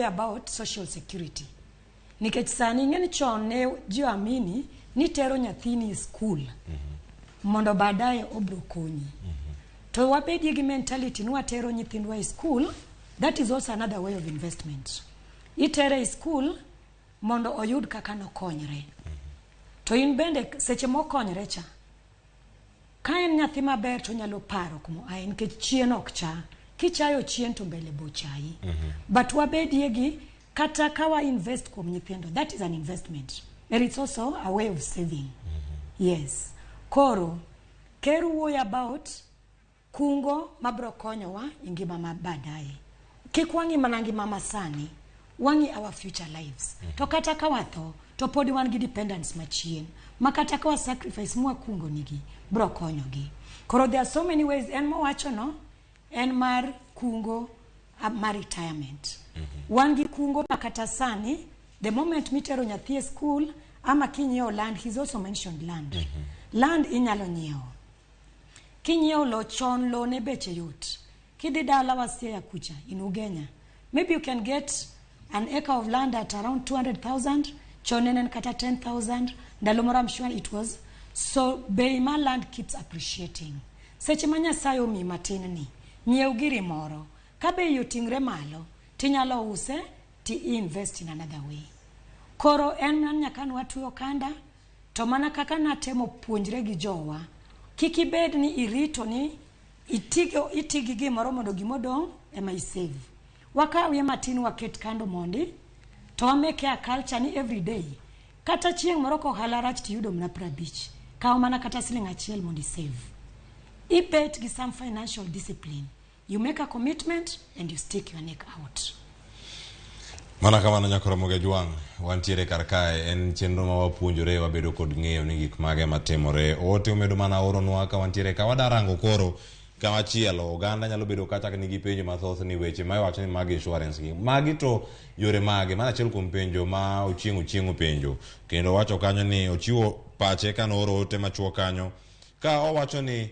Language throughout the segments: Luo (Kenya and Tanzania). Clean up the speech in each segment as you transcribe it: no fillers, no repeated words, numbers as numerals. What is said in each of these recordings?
wuoyo about social security. Nikech sani ng'eni chon ne ji amini ni tero nyathini school mondo baadaye obro konyi. To wabedi gi mentality ni watero nyithindwa school, that is also another way of investment. Itere school mondo oyud kaka no konyre. To in bende seche mo konyre cha. Ka en nyathi maber to nyalo paro como ai nikech chien ok cha. Kichayo chien to mbele bo chai. But wabedi gi kata kawa invest kuom nyithindo, that is an investment. And it's also a way of saving. Yes. Koro, keru wuoyo about kungo mabro konyowa ingima mabadaye. Kik wangi manangi mama sani, wangi our future lives. To kata kawatho, to podi wan gi dependence machien. Makata kawa sacrifice mua kungo nigi, bro konyogi. Koro there are so many ways, en mo wacho no, en mar kungo, mar retirement. Wangi kungo makata sani, the moment mitero nyathie school, ama kinyeo land, he's also mentioned land. Land inyalo nyeo. Kinyeo lo chon lo ne beche yot. Kidi dala wasia ya kucha in Ugenya. Maybe you can get an acre of land at around 200,000. Chonenen kata 10,000. Dalomora I'm sure it was. So Beima land keeps appreciating. Sechimanya sayo mi matinini. Nyeo giri moro. Kabe yutingre malo. Tinyalo use. Ti invest in another way. Koro en nyakan watu yokanda. Tomana kaka natemo puonjre gi jowa. Kiki bed ni irito ni itigi gi moro mondo gimodong ema isave. Waka we matini waket kando mondi. To wameke a culture ni every day. Kata chieng moro ko halarach ti yudo mna prabich. Kao mana kata siling achiel mondi save. Ibet gi some financial discipline. You make a commitment and you stick your neck out. Mana kamano nyakoro Ramogi Juang, wantiere karkae en chenro ma wapuonjore wabedo kod ng'eyo ni gik mage matimore. Ote umedo mana oronwa ka wantiere ka wadarango koro kama chielo oganda nyalo bedo kata nigi penjo mathoth ni weche ma wacho ni mag insurance gi. Magi to yore mage mana achiel kuom penjo ma ochieng' penjo. Kendo wacho kanyo ni ochiwo pache ka nooro ote machuo kanyo ka owacho ni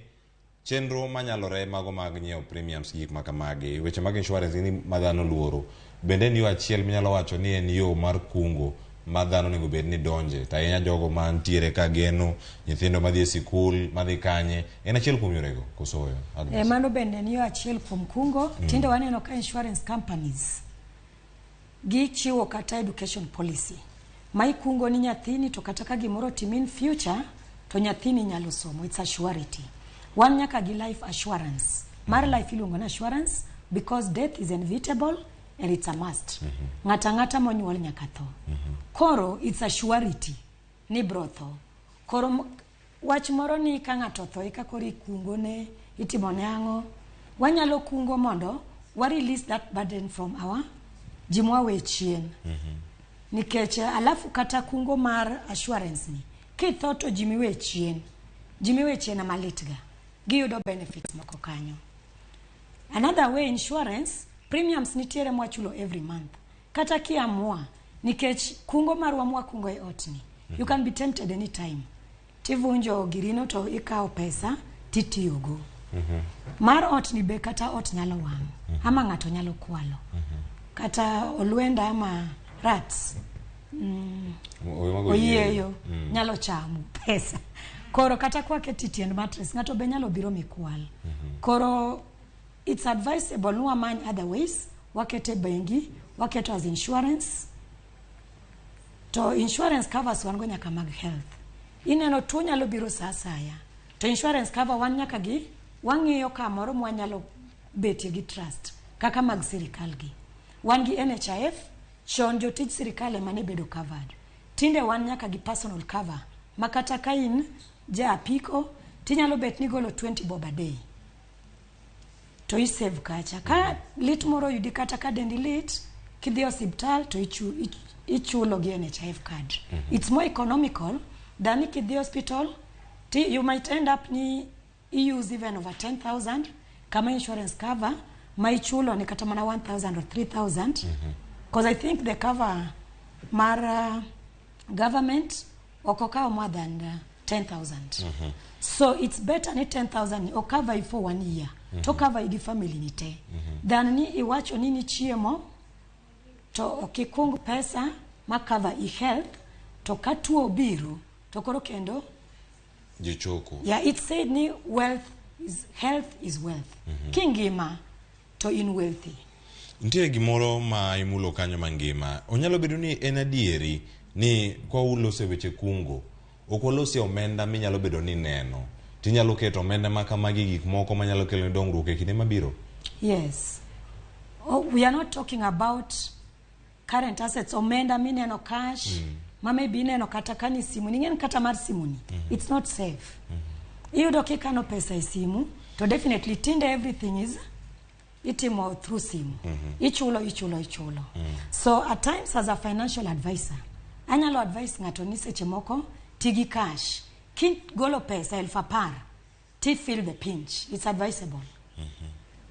chenro manyalore mago mag nyiewo premiums gik makamagi. Weche mag insurance ni madhano luoro. Bende ni achiel minyalo wacho ni en yo mar kungo ma dhano nego bed ni donje. Ta enya jogo mantiere ka geno nyithindo madhi e sikul, madhi kanye. En achiel kuom yorego kosoyo. Mano bende ni yo achiel kuom kungo. Tinde waneno ka insurance companies gichiwo kata education policy. Mai kungo ni nyathini to kata ka gimoro timin future to nyathini nyalo somo. It's a surety. Wan nyaka gi life assurance. Mar life iluongo na assurance because death is inevitable. And it's a must. Ngata monyuol nyaka tho. Koro it's a surety ni brotho. Koro wach moro ni ka ng'ato tho eka kori kungo ne itimone ang'o. Wanyalo kungo mondo wa release that burden from our jimwa we chien. Nikech alafu kata kungo mar assurance ni kitho to jimiwe chien. Jimiwe chien na malitga. Giyudo benefits moko kanyo. Another way insurance premiums nitiere mwachulo every month. Kata kiamua, nikech kungo marwa mwa kungo e otni. You can be tempted anytime. Tivunjo girino to ikao pesa, titiyogo. Mar otni be kata ot nyalo wang. Ama ng'ato nyalo kwalo. Kata olwenda ama rats. Oyeyo, nyalo chamu pesa. Koro kata kwa ketiti and mattress, ng'ato be nyalo biro mikwal. Koro it's advisable no among other ways. Wakete bengi, waketo as insurance. To insurance covers wan go nyaka mag health. Ineno tuo nyalo biro sasaya. To insurance cover wan nyaka gi wang'iyo ka moro mwanyalo betie gi trust. Kaka mag sirikal gi. Wan gi NHIF, chon jotij sirikal emane bedo covered. Tinde wan nyaka gi personal cover. Makata ka in ja apiko, tinyalo bet ni golo 20 bob a day. To i save kacha. Ka lit moro yudi kata ka dendi lit, kidhi hospital to ichulo gi NHIF card. It's more economical than kidhi hospital. You might end up ni use even over 10,000 kama insurance cover. My chulo ni kata mana 1,000 or 3,000. Because I think the cover mara government okoka more than 10,000. So it's better ni 10,000 or cover for 1 year. To cover the family nite. Than ni iwacho nini chiemo to okikung pesa ma cover i health to katuo biro to koro kendo jichoko. Yeah, it said ni health is wealth. Kingima to in wealthy. Ntie gimoro ma imulo kanyo mangima. Onyalo bedo ni en adieri ni kwa ulose weche kungo. Okolose omenda minyalo bedo ni neno. Tinyalo keto omenda makamagi gik moko manyalo kelo dongruok e kinde mabiro. Yes. Oh, we are not talking about current assets. Omenda mineno cash. Maybe ineno kata kani simu. Ningen kata mar simuni. It's not safe. Iyudo kikano pesa isimu. To definitely tinde everything is itimo through simu. Ichulo. So at times as a financial advisor, anyalo advise ngato ni seche moko tigi cash. Kin golo pesa elfapar. Ti feel the pinch. It's advisable.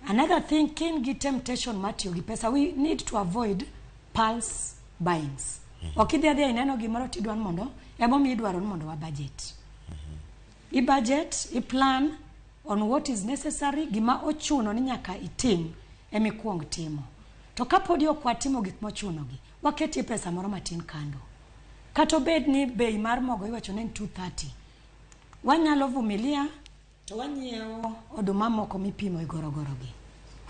Another thing, kin gi temptation matio gi pesa. We need to avoid pulse buyings. Okidhi ineno gimoro tidwan mondo, ebo mi idwaro mondo wa budget. I budget, I plan on what is necessary, gima ochuno ni nyaka itim, emikuong timo. To kapodi okwatimo gik mochuno gi, waketi pesa moro matin kando. Kato bed ni bei mar mogo iwacho ni 230. Wanyalo vumilia, to wanyiewo oduma moko mipimo igorogoro gi,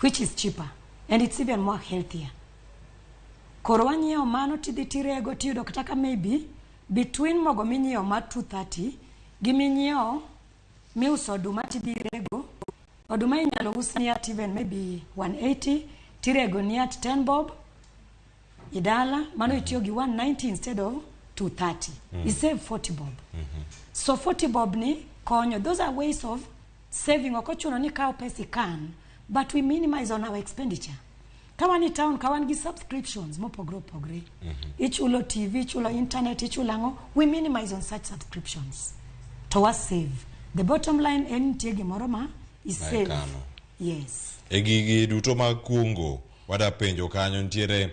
which is cheaper and it's even more healthier. Koro wanyiewo mano tidhi tirego tiyudo kata maybe between mogo minyiewo mar 230 gi minyiewo miuso oduma tidhi rego, oduma inyalo us ni at even maybe 180, tirego ni at 10 bob idala, mano itiyo gi 190 instead of 230. You save 40 bob. So 40 bob ni konyo. Those are ways of saving. Okochuno ni kao pesi kan, but we minimize on our expenditure. Kawani town, kawani subscriptions, pogre. Ichulo TV, ichulo internet, ichulango. We minimize on such subscriptions. To us save. The bottom line, entiegi moroma, is save. Yes. Egigi duto makungo, wada penjo kanyo ntiere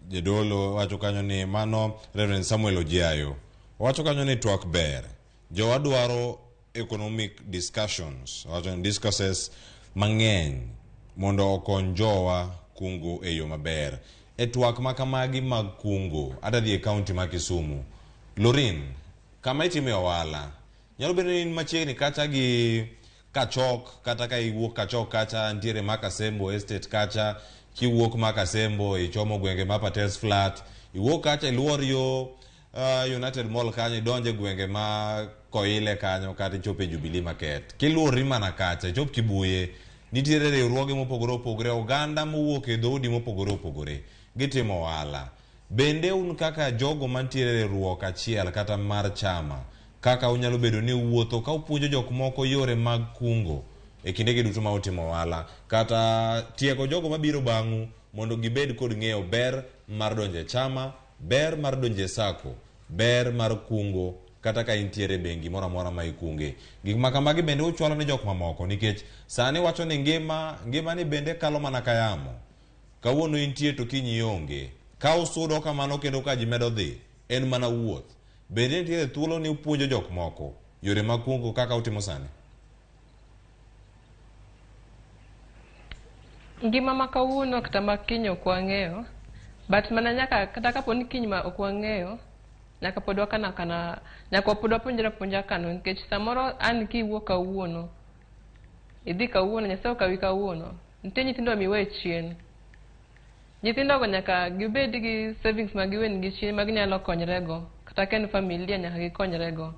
jedolo, wacho kanyo ni mano Reverend Samuel Ojiayo. Wacho kanyo ni twak ber. Jo wadwaro economic discussions, wacho discusses mang'eny mondo okonjowa kungo eyo maber. Twak makamagi mag kungo, adadhi e county ma Kisumu. Lorin, kama itime wala, nyalo bedo ni machiegni kacha gi Kachok, kata ka iwuok Kachok kacha ntiere Makasembo Estate kacha, kiwuok Makasembo ichomo gwenge ma Patels Flat, iwuok kacha iluor yo United Mall kanyo idonje gwenge ma Koile kanyo kata ichope Jubilee Market. Kiluori mana kacha ichop Kibuye, nitiere riwruoge mopogore oganda mowuok e dhoudi mopogore gitimo wala. Bende un kaka jogo mantiere riwruok achiel kata mar chama, kaka unyalo bedo ni wuotho ka upuonjo jok moko yore mag kungo e kinde gi duto ma utimo wala, kata tiego jogo mabiro bang'u mondo gibed kod ng'eyo ber mar donje chama, ber mar donje sako, ber mar kungo, kata ka intiere bengi mora mora ma ikunge. Gik makamagi bende uchwalo ne jok mamoko, nikech sani wacho ni ngima ni bende kalo mana kayamo. Kawuono intie to kiny ionge. Ka usudo kamano kendo ka ji medo dhi, en mana wuoth. Bende nitiere thuolo ni upuonjo jok moko yore mag kungo kaka utimo sani. Ngima ma kawuono kata ma kiny ok wang'eyo, but mana nyaka kata kapo ni kiny ma ok wang'eyo, nyaka pod wakana nyaka pod wapuonjra kano, nikech samoro an kiwuok kawuono, idhi kawuono, Nyasaye okawi kawuono, nitie nyithindo miwe chien. Nyithindo go nyaka gibed gi savings ma giwen gi chien ma ginyalo konyrego, kata ken familia nyaka gikonyrego.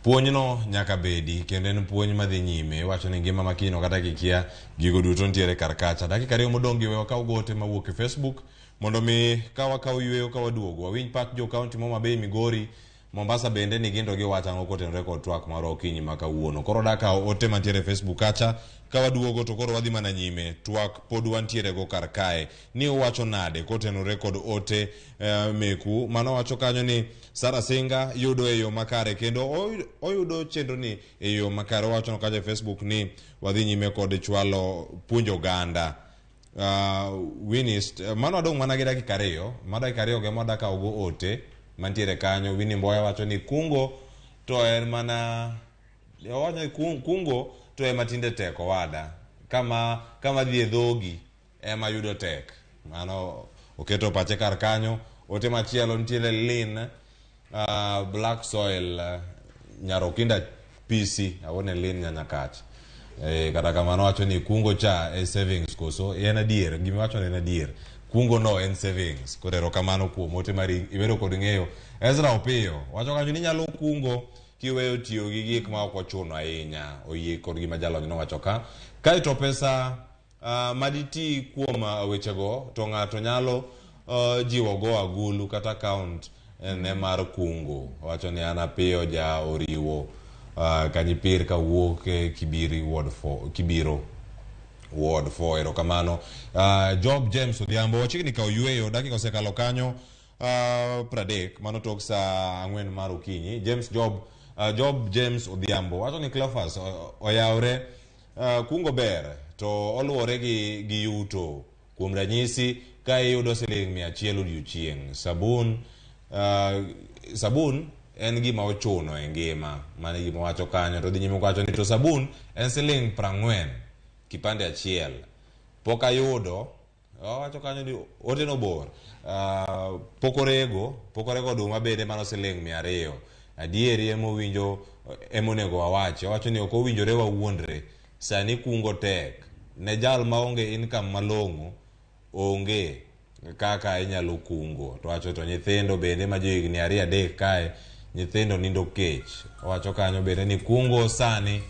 Puonjno nyaka bedi, kendo en puonj madhi nyime. Wacho ni ngima makino kata kikia gigo duto ntiere karkacha. Dakika 2 modong' giwewa ka ugote mawuok e Facebook mondo mi kawa ka uyweyo ka waduogo. Wawinj pat jo county mo Mabei, Migori, Mombasa bende ni gindo giwacho ang'o kotenore kod twak mar okinyi ma kawuono. Koro daka ote mantiere Facebook kacha ka waduogo to koro wadhi mana nyime. Twak pod wantiere go kar kae. Ni uwacho nade kotenore kod ote meku. Mano wacho kanyo ni Sara Singa yudo eyo makare, kendo oyudo chenro ni eyo makare. Wacho no kaje Facebook ni wadhi nyime kod chwalo puonjo ganda. Winist mano adong' mana gi dakika 2, ma dakika 2 ge modaka ogo ote mantiere kanyo. Winnie Mboya wacho ni kungo to en mana wacho kungo to e matinde teko wada kama dhi e dhogi ema yudo tek. Mano oketo pache kar kanyo. Ote machielo nitiere lean black soil Nyarokinda PC awone lean nyanyakach. Kata kamano wacho ni kungo cha savings koso en adier, gima wacho en adier. Kungo no en savings. Korero kamano kuom ote mari ibedo kod ng'eyo. Ezra Opiyo wacho kanyo ni nyalo kungo kiweyo tiyo gi gik ma ok ochuno ahinya. Oyie kod gima jalony no wacho ka. Kaito pesa maditi kuom wechego to ng'ato nyalo jiwo go agulu kata account ne mar kungo. Wacho ni an Apiyo ja oriwo kanyipir ka wuok Kibiri Ward 4 erokamano. Job James Odhiambo wachigni ka oyueyo dakika osekalo kanyo 30 mano tok saa 4 mar okinyi. Job James Odhiambo wacho ni Cleophas oyawre kungo ber to oluwore gi yuto. Kuom ranyisi ka iyudo siling 100 odiochieng', sabun en gima ochuno e ngima. Mane gima wacho kanyo to dhi nyime wacho ni to sabun en siling 40 kipande achiel. Pok ayudo wacho kanyo ni ote no bor. Pokorego oduma bede mano siling 200. Adieri emonego wawachi. Wacho ni ok owinjore wawuondre. Sani kungo tek. Ne jal maonge income malong'o onge kaka inyalo kungo. To wacho to nyithindo bende ma johigni 2-3 kae nyithindo nindo kech. Wacho kanyo bende ni kungo sani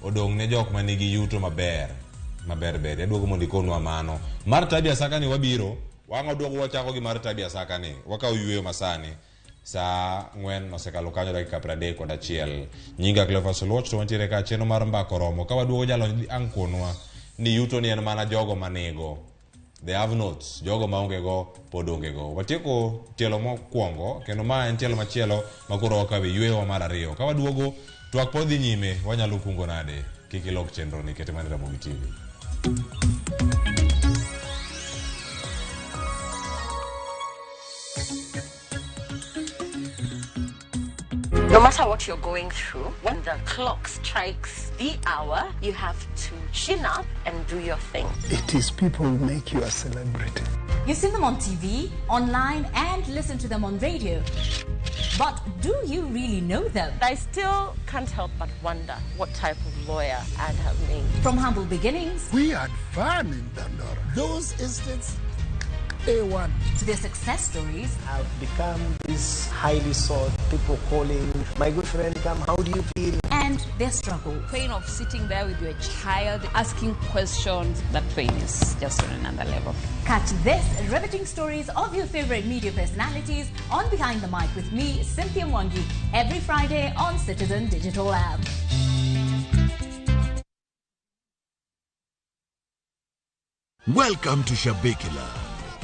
odong' ne jok manigi yuto maber bende. Aduogo mondo ikonwa mano. Mar tabia saka ni wabiro. Waduogo wachako gi mar tabia saka ni. Wakaw yueyo masani. Saa 4 osekalo kanyo dakika 31. Nyinga Cleophas Oluoch to wantiere ka cheno mar mbako romo. Ka waduogo jalony ang'konwa ni yuto ni en mana jogo manego. They have notes. Jogo maonge go pod onge go. Watieko tielo mokwongo kendo ma en tielo machielo makoro wakawe yueyo mar ariyo. Ka waduogo twak pod dhi nyime wanyalo kungo nade. Kik ilok chenro ni kete mane Ramogi TV. No matter what you're going through, when the clock strikes the hour, you have to chin up and do your thing. It is people who make you a celebrity. You see them on TV, online, and listen to them on radio. But do you really know them? I still can't help but wonder what type of lawyer I'd have made. From humble beginnings We had fun in Dandora. Those estates, A1. to their success stories, I've become this highly sought, people calling, my good friend, come, how do you feel? and their struggle. Pain of sitting there with your child, asking questions, that pain is just on another level. Catch this riveting stories of your favorite media personalities on Behind the Mic with me, Cynthia Mwangi, every Friday on Citizen Digital app. Welcome to Shabikila.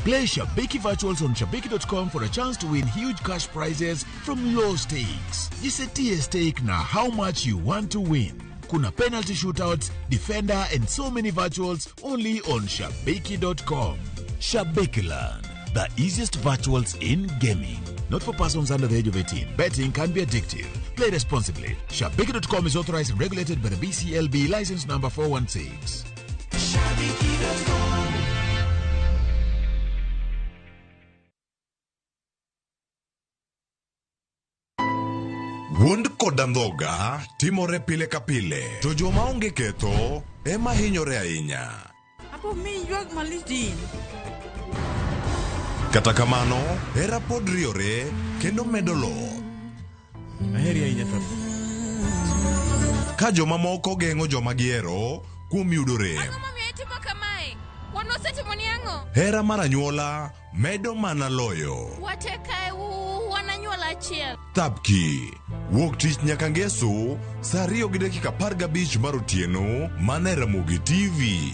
Play Shabiki Virtuals on Shabiki.com for a chance to win huge cash prizes from low stakes. Jisetie stake na how much you want to win. Kuna penalty shootouts, defender and so many virtuals only on Shabiki.com. Shabikiland, the easiest virtuals in gaming. Not for persons under the age of 18. Betting can be addictive. Play responsibly. Shabiki.com is authorized and regulated by the BCLB license number 416. Wuond koda ndhoga timore pile ka pile, to joma onge ketho ema hinyore ahinya. Apo mi yuag malitin. Kata kamano, hera pod riore kendo medo lo. Aheri ahinya to. Ka joma moko geng'o joma gihero kuom yudo rem. Ang'o momiyo itimo kamae? Wan wasetimo ni ang'o? Hera mar anyuola medo mana loyo. Watekae wan anyuola achiel. Thapki, wuok tich nyaka ngeso, saa 2:15 mar otieno, mana e Ramogi TV.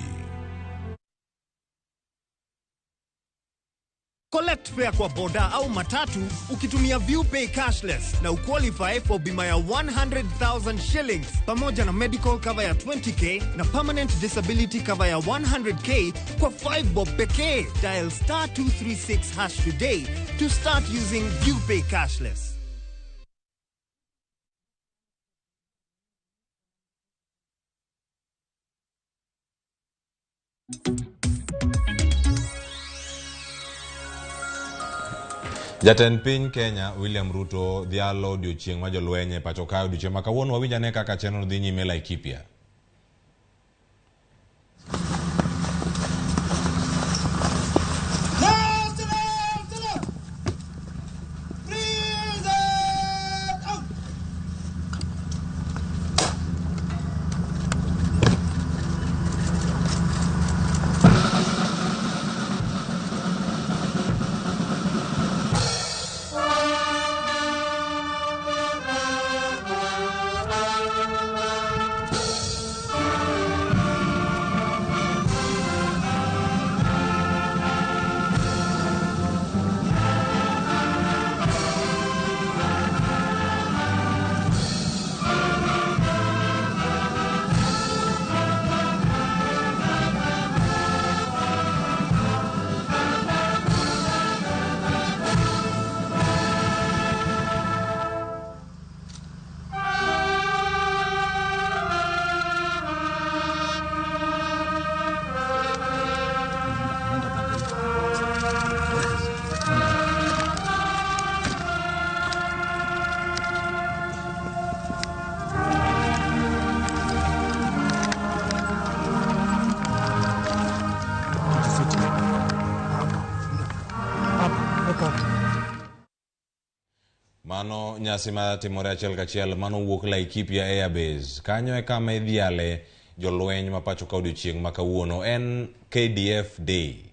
Collect fare kwa boda au matatu ukitumia ViewPay cashless na uqualify for bima ya 100,000 shillings pamoja na medical cover ya 20k na permanent disability cover ya 100k kwa 5 bob pekee. Dial *236# today to start using ViewPay cashless. Jatend piny Kenya William Ruto dhialo odiochieng' ma jolwenye pacho kae odiochieng' ma kawuono wawinjane kaka chenro dhi nyime Laikipia. Mano nyasi ma timore achiel kachiel mano wuok Laikipia Airbase. Kanyo e kama idhiale jolweny ma pacho ka odiochieng' ma kawuono en KDF Day.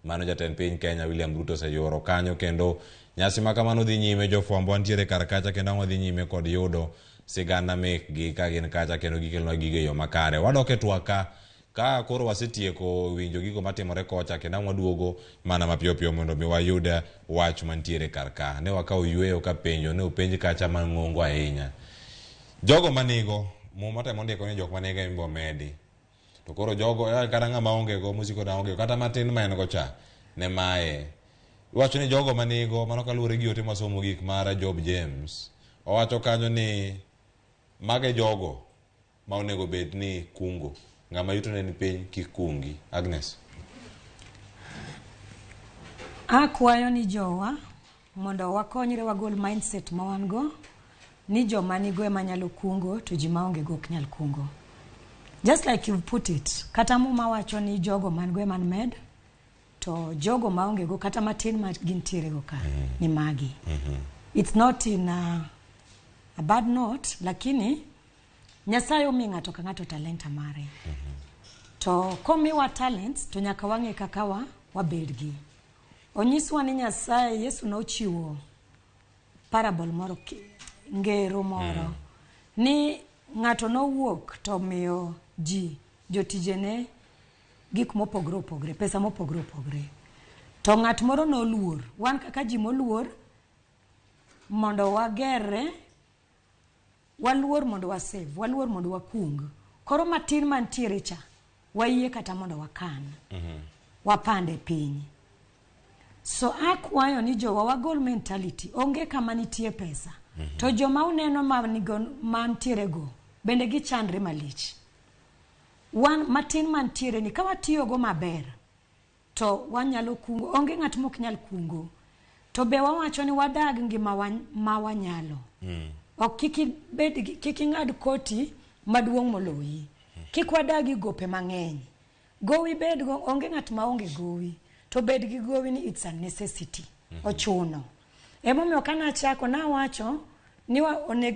Mano jatend piny Kenya William Ruto oseyoro kanyo kendo nyasi ma kamano dhi nyime, jofwambo antiere kar kacha kendo ang'o dhi nyime kod yudo sigana mekgi ka gin kacha kendo gikelnwa gigo e yo makare. Wadok e twaka ka koro wasetieko winjo gigo matimore kocha kendo waduogo mana mapiyo piyo mondo mi wayuda wach mantiere kar ka. Ne wakawo yweyo ka penjo ne openj kacha mang'ongo ahinya. Jogo manigo muma temo ndiko ni jok manigo imbo medi. To koro jogo kata ng'ama onge go musiko da onge kata matin ma en go cha ne mae. Wacho ni jogo manigo mano kaluwore gi ote masomo gik mara Job James. Owacho kanyo ni mage jogo ma onego bed ni kungo. Ngama yuto ne ni piny kikungi. Agnes. Akwayo ni jowa mondo wakonyre wagol mindset ma wan go ni joma nigo ema nyalo kungo to ji maonge go ok nyal kungo. Just like you put it, kata muma wacho ni jogo man go ema med to jogo maonge go kata matin ma gintiere go ka ni magi. It's not in a bad note, lakini Nyasaye omi ng'ato ka ng'ato talenta mare. To komiwa talents to nyaka wang'e kaka wabedgi. Onyiswa ni Nyasaye Yesu nochiwo parable moro, ngero moro ni ng'ato nowuok to miyo ji jotijene gik mopogre opogre, pesa mopogre opogre. To ng'at moro noluor, wan kaka ji moluor mondo wagere, waluor mondo wasave, waluor mondo wakung. Koro matin mantiere cha wayie kata mondo wakan, wapande piny. So akwayo ni jowa wagol mentality onge kama nitie pesa. To joma uneno mantiere go bende gichandre malich. Wan matin mantiere ni ka watiyo go maber to wanyalo kungo, onge ng'at mok nyal kungo. To be wawacho ni wadag ngima ma wanyalo. Ok kiki ng'ad koti maduong' moloyi. Kik wadagi gope mang'eny. Gowi bed go, onge ng'at ma onge gowi. To bed gi gowi ni it's a necessity. Ochuno. Emomiyo kana chako na wacho ni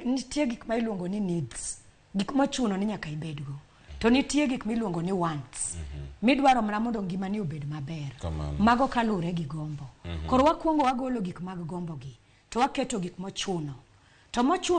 nitie gik ma iluongo ni needs. Gik mochuno ni nyaka ibedgo. To nitie gik miluongo ni wants. Midwaro mana mondo ngimani obed maber. Mago kalure gi gombo. Koro wakuongo wagolo gik mag gombo gi. To waketo gik mochuno. To mochuno